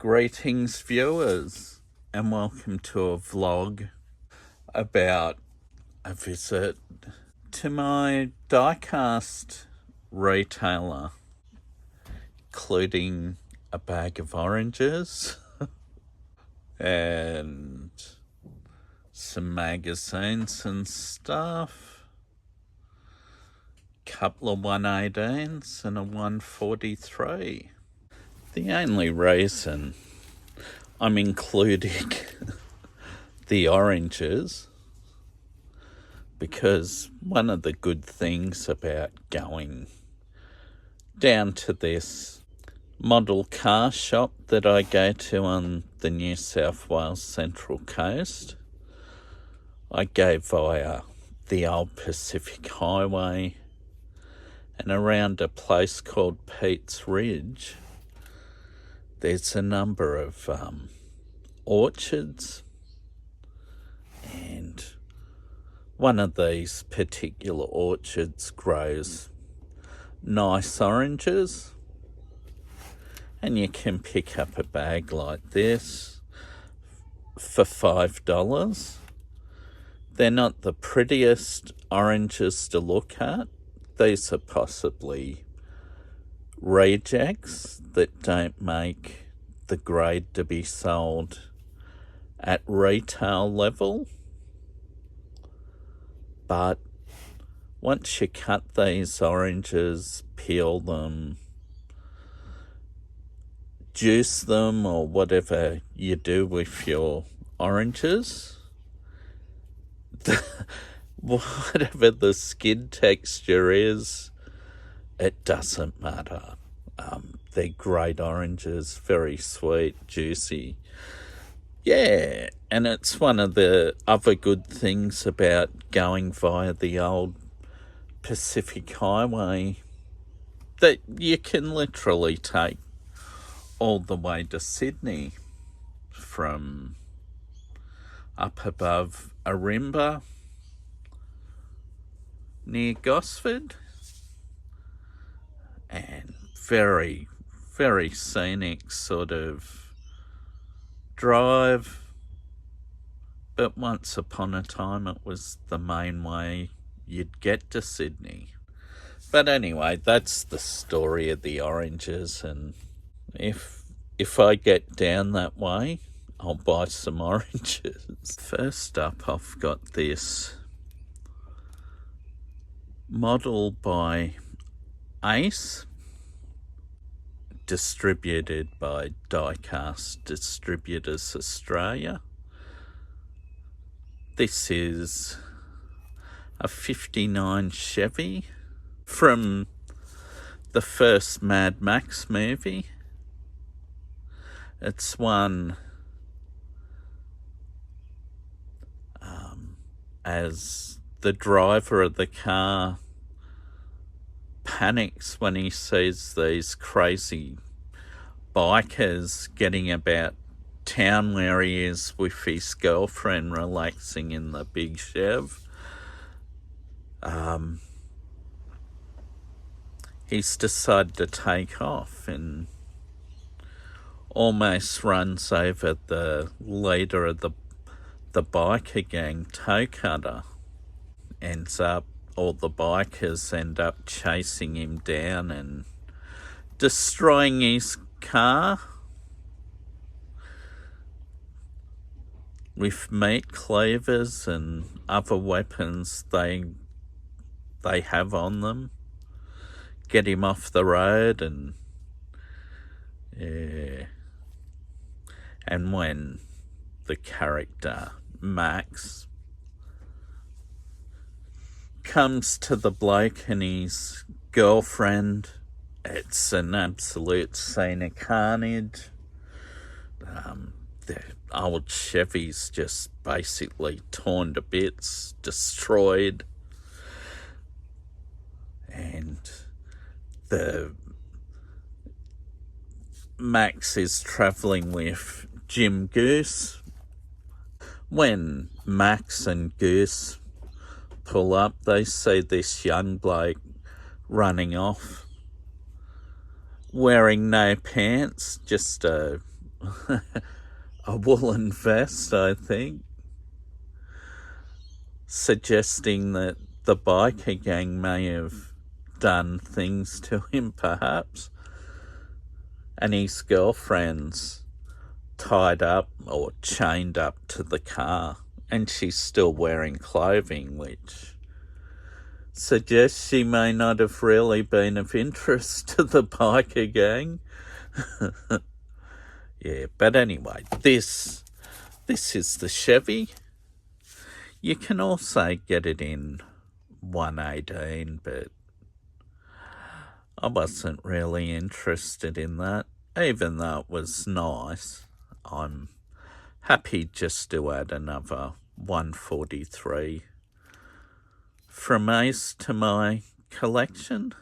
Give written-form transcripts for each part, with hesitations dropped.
Greetings viewers, and welcome to a vlog about a visit to my Diecast retailer, including a bag of oranges and some magazines and stuff, couple of 118s and a 143. The only reason I'm including the oranges, because one of the good things about going down to this model car shop that I go to on the New South Wales Central Coast, I go via the old Pacific Highway and around a place called Pete's Ridge. There's a number of orchards, and one of these particular orchards grows nice oranges, and you can pick up a bag like this for $5. They're not the prettiest oranges to look at. These are possibly rejects that don't make the grade to be sold at retail level. But once you cut these oranges, peel them, juice them, or whatever you do with your oranges, whatever the skin texture is, it doesn't matter. They're great oranges, very sweet, juicy. Yeah, and it's one of the other good things about going via the old Pacific Highway, that you can literally take all the way to Sydney from up above Arimba near Gosford, and very, very scenic sort of drive. But once upon a time it was the main way you'd get to Sydney. But anyway, that's the story of the oranges, and if I get down that way, I'll buy some oranges. First up, I've got this model by Ace, distributed by Diecast Distributors Australia. This is a 59 Chevy from the first Mad Max movie. It's one as the driver of the car panics when he sees these crazy bikers getting about town where he is with his girlfriend relaxing in the big Chev. He's decided to take off and almost runs over the leader of the biker gang, Toe Cutter. All the bikers end up chasing him down and destroying his car with meat cleavers and other weapons they have on them. Get him off the road, and yeah. And when the character Max comes to the bloke and his girlfriend, it's an absolute scene of carnage. The old Chevy's just basically torn to bits, destroyed, and the Max is travelling with Jim Goose. When Max and Goose pull up, they see this young bloke running off, wearing no pants, just a a woolen vest, I think, suggesting that the biker gang may have done things to him, perhaps, and his girlfriend's tied up or chained up to the car, and she's still wearing clothing, which suggests she may not have really been of interest to the biker gang. Yeah, but anyway, this is the Chevy. You can also get it in 118, but I wasn't really interested in that. Even though it was nice, I'm happy just to add another 143 from Ace to my collection.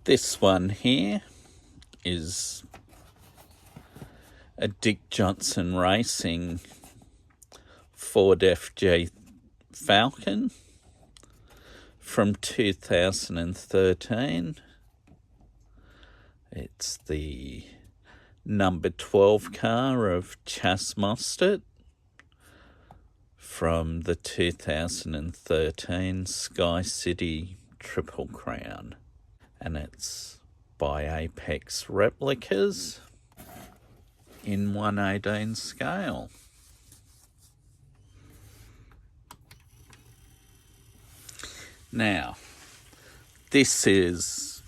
This one here is a Dick Johnson Racing Ford FJ Falcon from 2013. It's the number 12 car of Chas Mostert from the 2013 Sky City Triple Crown. And it's by Apex Replicas in 118 scale. Now, this is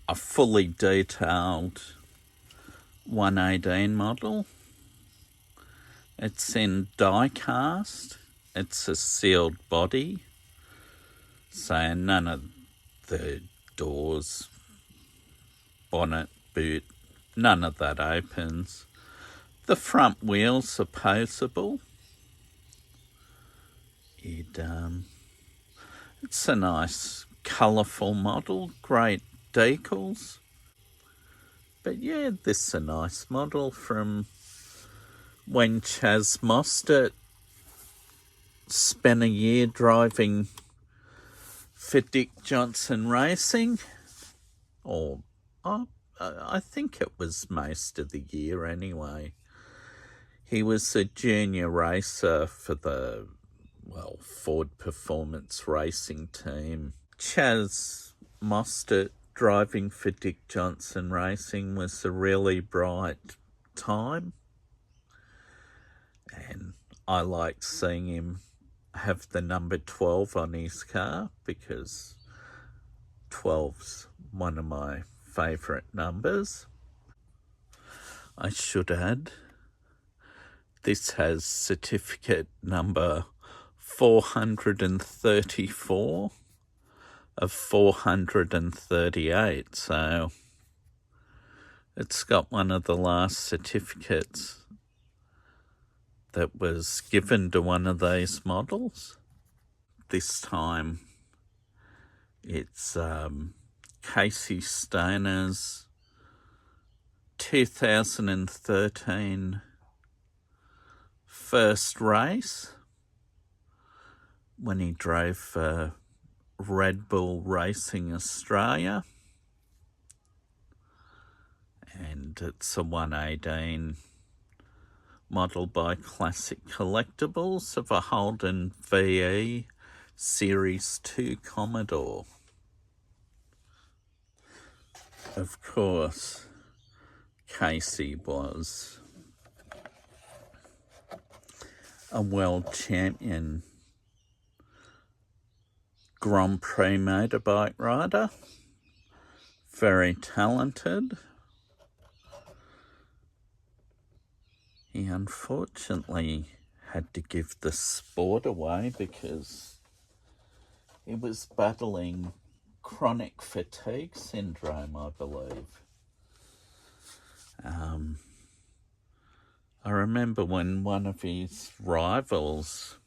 a fully detailed 118 model. It's in Diecast. It's a sealed body, so none of the doors, bonnet, boot, none of that opens. The front wheels are poseable. It's a nice colourful model, great decals. But yeah, this is a nice model from when Chas Mostert spent a year driving for Dick Johnson Racing. I think it was most of the year anyway. He was a junior racer for the Ford Performance Racing team. Chas Mostert driving for Dick Johnson Racing was a really bright time, and I liked seeing him have the number 12 on his car because 12's one of my favourite numbers. I should add, this has certificate number 434 of 438, so it's got one of the last certificates that was given to one of these models. This time it's Casey Stoner's 2013 first race when he drove for Red Bull Racing Australia, and it's a 118 model by Classic Collectibles of a Holden VE Series 2 Commodore. Of course, Casey was a world champion Grand Prix motorbike rider, very talented. He unfortunately had to give the sport away because he was battling chronic fatigue syndrome, I believe. I remember when one of his rivals,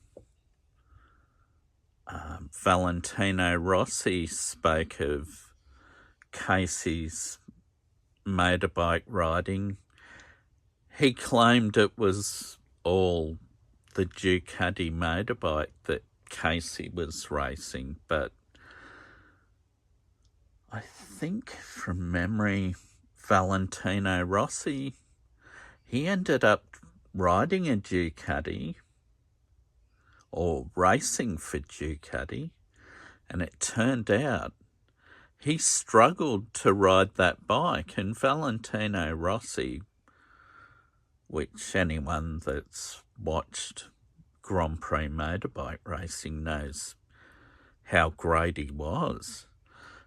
Valentino Rossi, spoke of Casey's motorbike riding. He claimed it was all the Ducati motorbike that Casey was racing, but I think from memory, Valentino Rossi He ended up riding a Ducati or racing for Ducati, and it turned out he struggled to ride that bike, and Valentino Rossi, which anyone that's watched Grand Prix motorbike racing knows how great he was.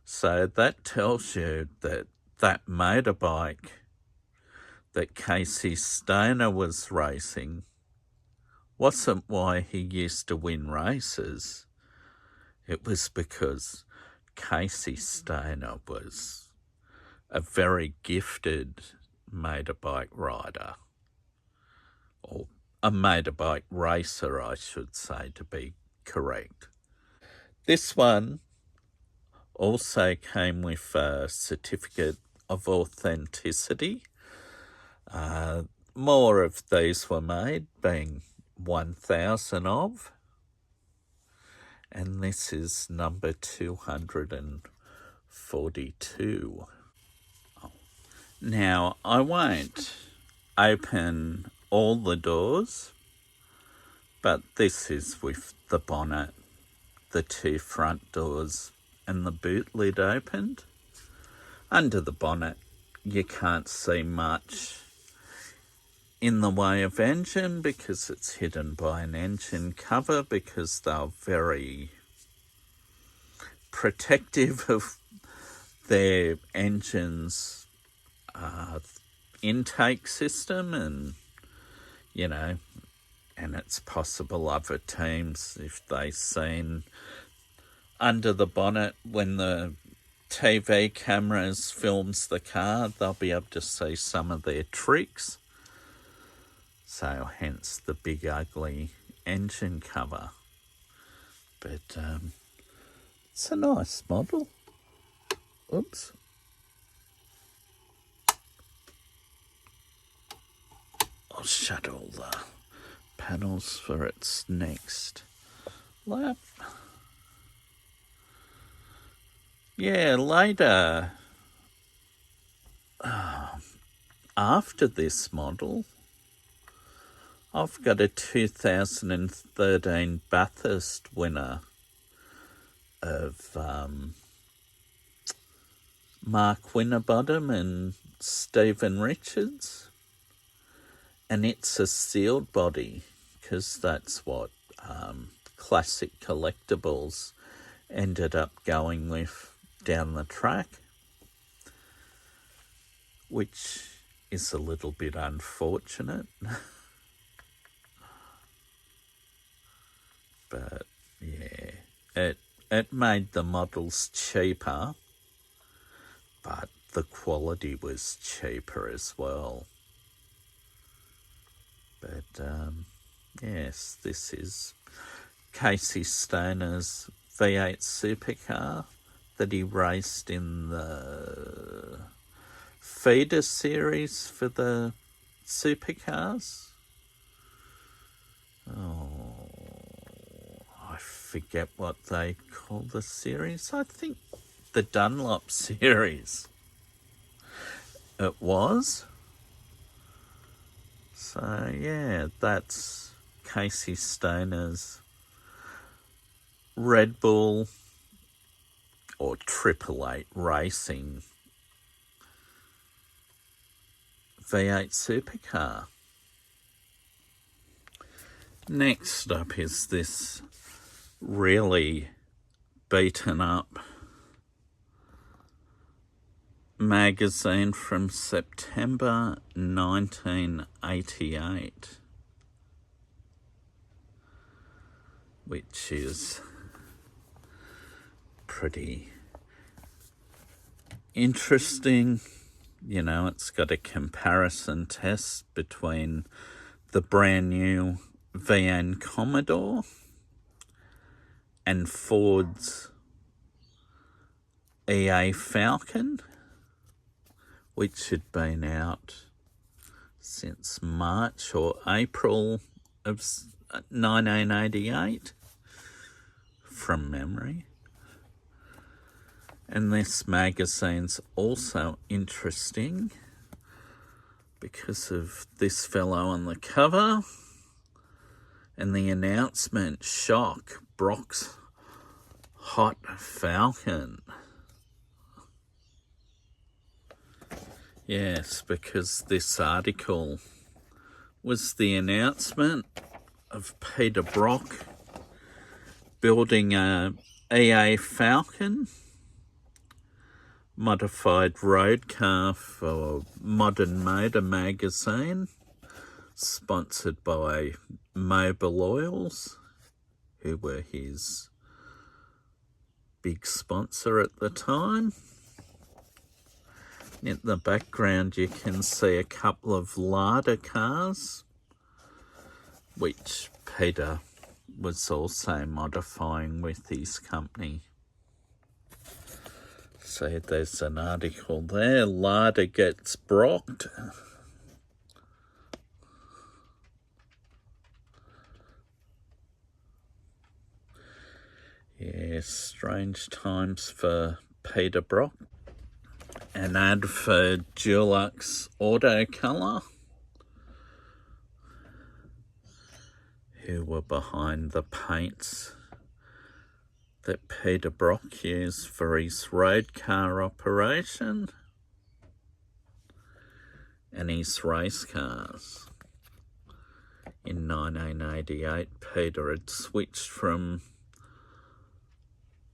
So that tells you that that motorbike that Casey Stoner was racing wasn't why he used to win races. It was because Casey Stoner was a very gifted motorbike rider, or a motorbike racer, I should say, to be correct. This one also came with a certificate of authenticity. More of these were made, being 1,000 of, and this is number 242. Now, I won't open all the doors, but this is with the bonnet, the two front doors, and the boot lid opened. Under the bonnet, you can't see much in the way of engine because it's hidden by an engine cover, because they're very protective of their engine's intake system, and and it's possible other teams, if they seen under the bonnet when the TV cameras films the car, they'll be able to see some of their tricks. So hence the big ugly engine cover. But it's a nice model. Oops. I'll shut all the panels for its next lap. Yeah, later, after this model, I've got a 2013 Bathurst winner of Mark Winterbottom and Stephen Richards, and it's a sealed body because that's what Classic Collectibles ended up going with down the track, which is a little bit unfortunate. But yeah, it made the models cheaper, but the quality was cheaper as well. But yes, this is Casey Stoner's V8 supercar that he raced in the feeder series for the supercars. Oh, I forget what they call the series. I think the Dunlop series it was. So yeah, that's Casey Stoner's Red Bull or Triple Eight Racing V8 supercar. Next up is this really beaten up magazine from September 1988, which is pretty interesting. It's got a comparison test between the brand new VN Commodore and Ford's EA Falcon, which had been out since March or April of 1988, from memory. And this magazine's also interesting because of this fellow on the cover and the announcement, shock, Brock's hot Falcon. Yes, because this article was the announcement of Peter Brock building a EA Falcon, modified road car for Modern Motor magazine, sponsored by Mobil Oils, who were his big sponsor at the time. In the background you can see a couple of Lada cars, which Peter was also modifying with his company. So there's an article there, Lada gets brocked. Yes, strange times for Peter Brock. An ad for Dulux Auto Colour, who were behind the paints that Peter Brock used for his road car operation and his race cars. In 1988, Peter had switched from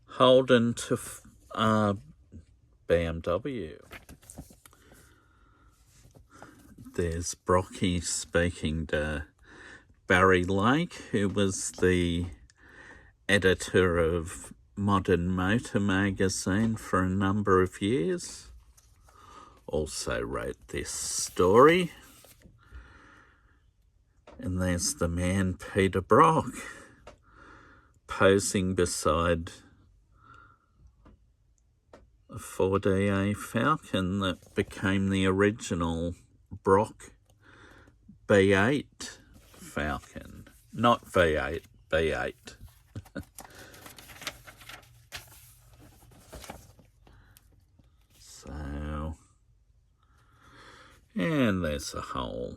Holden to BMW. There's Brocky speaking to Barry Lake, who was the editor of Modern Motor magazine for a number of years. Also wrote this story. And there's the man Peter Brock posing beside a Ford EA Falcon that became the original Brock B8 Falcon. Not V8, B8. So, and there's a whole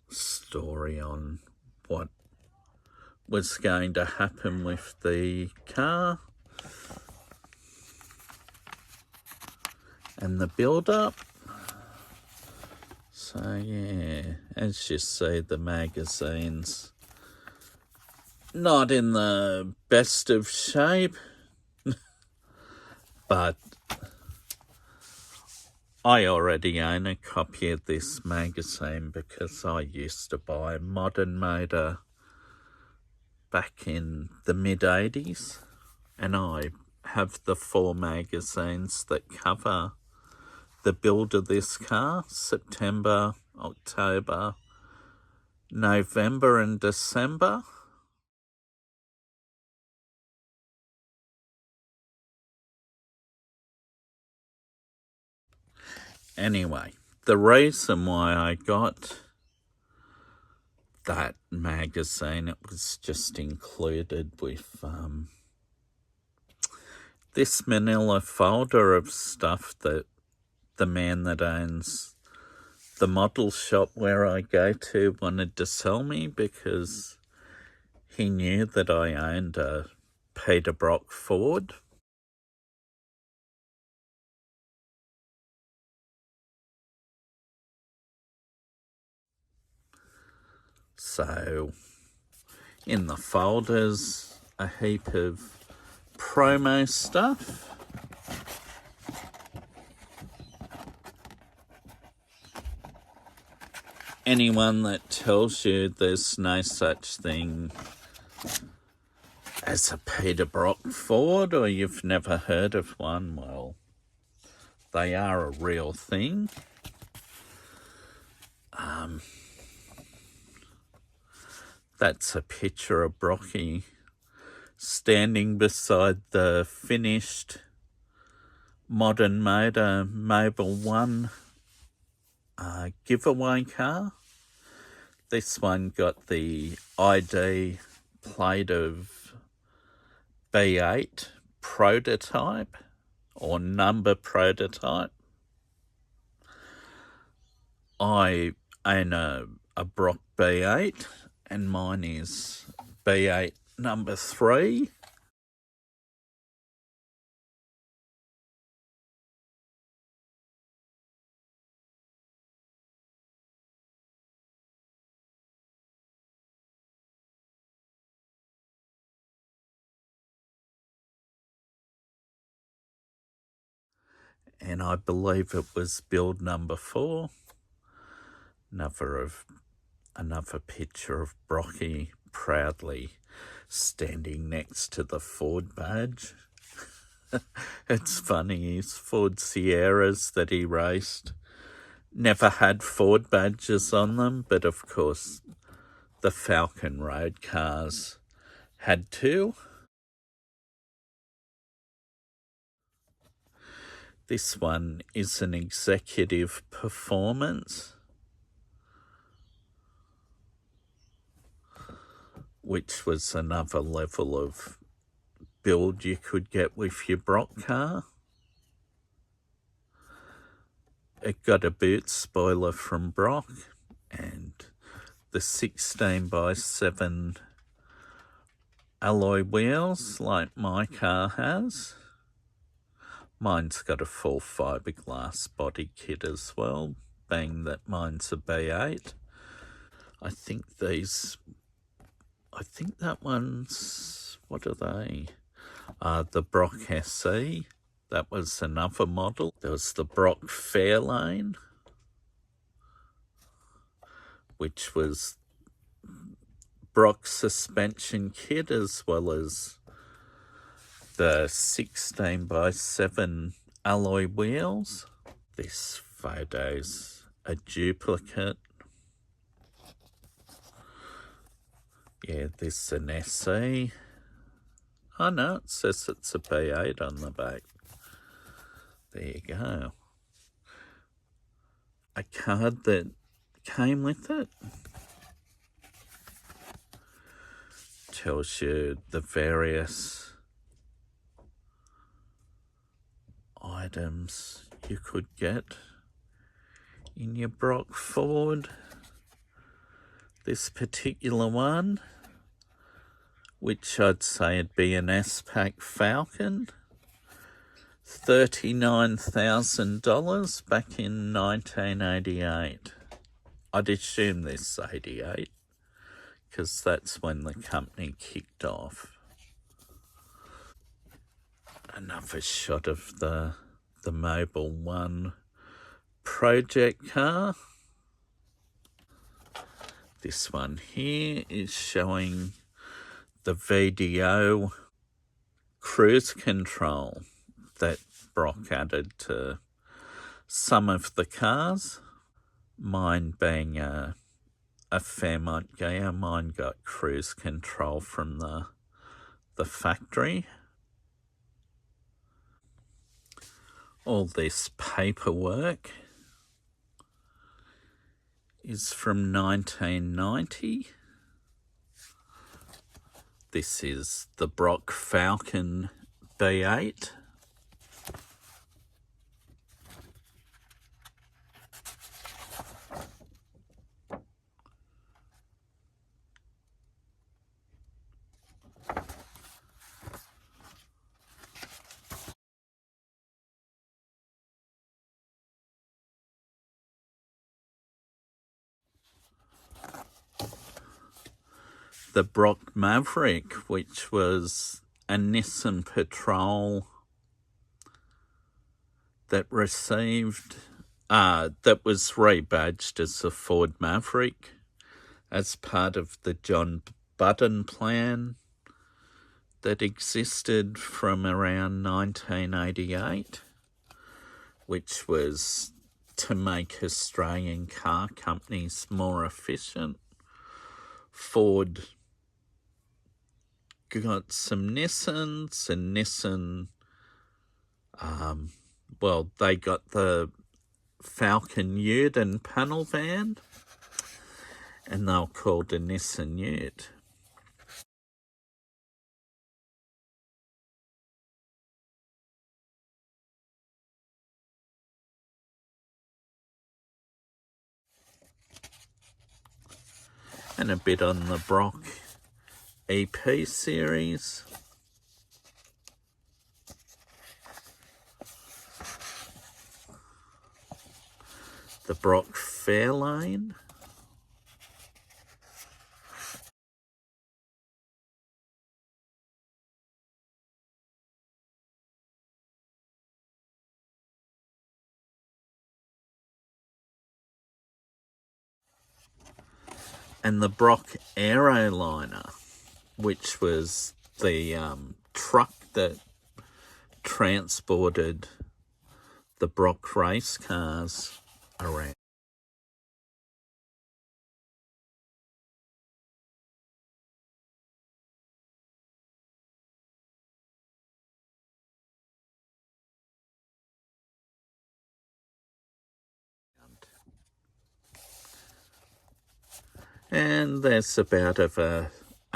story on what was going to happen with the car and the build-up. So yeah, as you see, the magazine's not in the best of shape, but I already own a copy of this magazine because I used to buy Modern Motor back in the mid-80s, and I have the 4 magazines that cover the build of this car: September, October, November and December. Anyway, the reason why I got that magazine, it was just included with this manila folder of stuff that the man that owns the model shop where I go to wanted to sell me, because he knew that I owned a Peter Brock Ford. So in the folders, a heap of promo stuff. Anyone that tells you there's no such thing as a Peter Brock Ford, or you've never heard of one, well, they are a real thing. That's a picture of Brocky standing beside the finished Modern Motor Mobil 1 giveaway car. This one got the ID plate of B8 prototype or number prototype. I own a Brock B8, and mine is B8 number 3. And I believe it was build number 4. Another picture of Brocky proudly standing next to the Ford badge. It's funny, his Ford Sierras that he raced never had Ford badges on them, but of course the Falcon Road cars had to. This one is an executive performance, which was another level of build you could get with your Brock car. It got a boot spoiler from Brock and the 16x7 alloy wheels like my car has. Mine's got a full fiberglass body kit as well, being that mine's a B8. I think that one's, what are they? The Brock SE. That was another model. There was the Brock Fairlane, which was Brock suspension kit as well as the 16x7 alloy wheels. This photo's a duplicate. Yeah, this is an SE. Oh no, it says it's a B8 on the back. There you go. A card that came with it tells you the various items you could get in your Brock Ford. This particular one, which I'd say would be an S-Pack Falcon, $39,000 back in 1988. I'd assume this 88, because that's when the company kicked off. Another shot of the Mobil 1 project car. This one here is showing the VDO cruise control that Brock added to some of the cars. Mine being a Fairmont Gaia, mine got cruise control from the factory. All this paperwork is from 1990. This is the Brock Falcon B8. The Brock Maverick, which was a Nissan Patrol that received, that was rebadged as a Ford Maverick as part of the John Budden plan that existed from around 1988, which was to make Australian car companies more efficient. Ford got some Nissans, and Nissan, they got the Falcon Ute and panel van, and they were called a Nissan Ute. and a bit on the Brock EP series. The Brock Fairlane. And the Brock Aeroliner, which was the truck that transported the Brock race cars around. And there's about a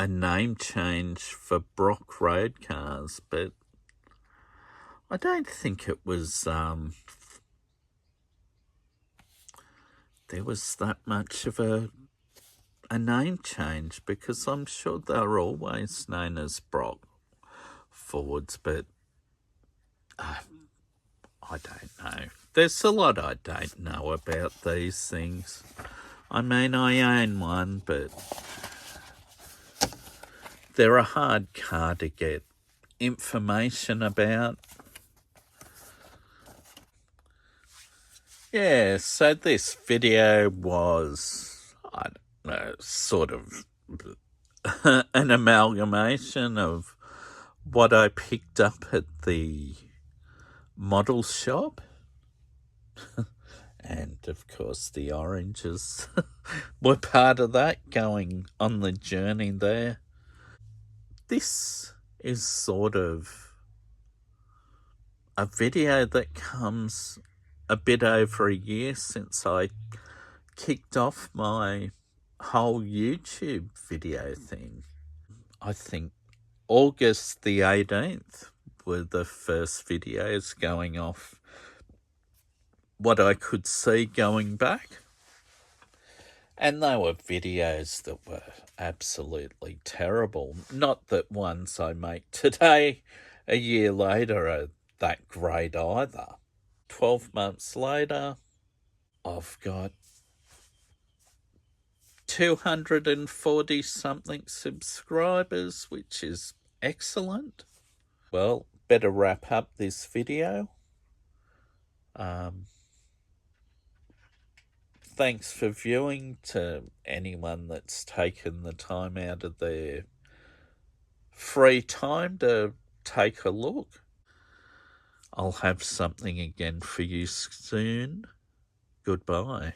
name change for Brock road cars, but I don't think it was there was that much of a name change, because I'm sure they were always known as Brock Fords, but I don't know. There's a lot I don't know about these things. I mean, I own one, but they're a hard car to get information about. Yeah, so this video was, I don't know, sort of an amalgamation of what I picked up at the model shop. And of course the oranges were part of that, going on the journey there. This is sort of a video that comes a bit over a year since I kicked off my whole YouTube video thing. I think August the 18th were the first videos going off what I could see going back. And they were videos that were absolutely terrible. Not that ones I make today, a year later, are that great either. 12 months later, I've got 240 something subscribers, which is excellent. Well, better wrap up this video. Thanks for viewing to anyone that's taken the time out of their free time to take a look. I'll have something again for you soon. Goodbye.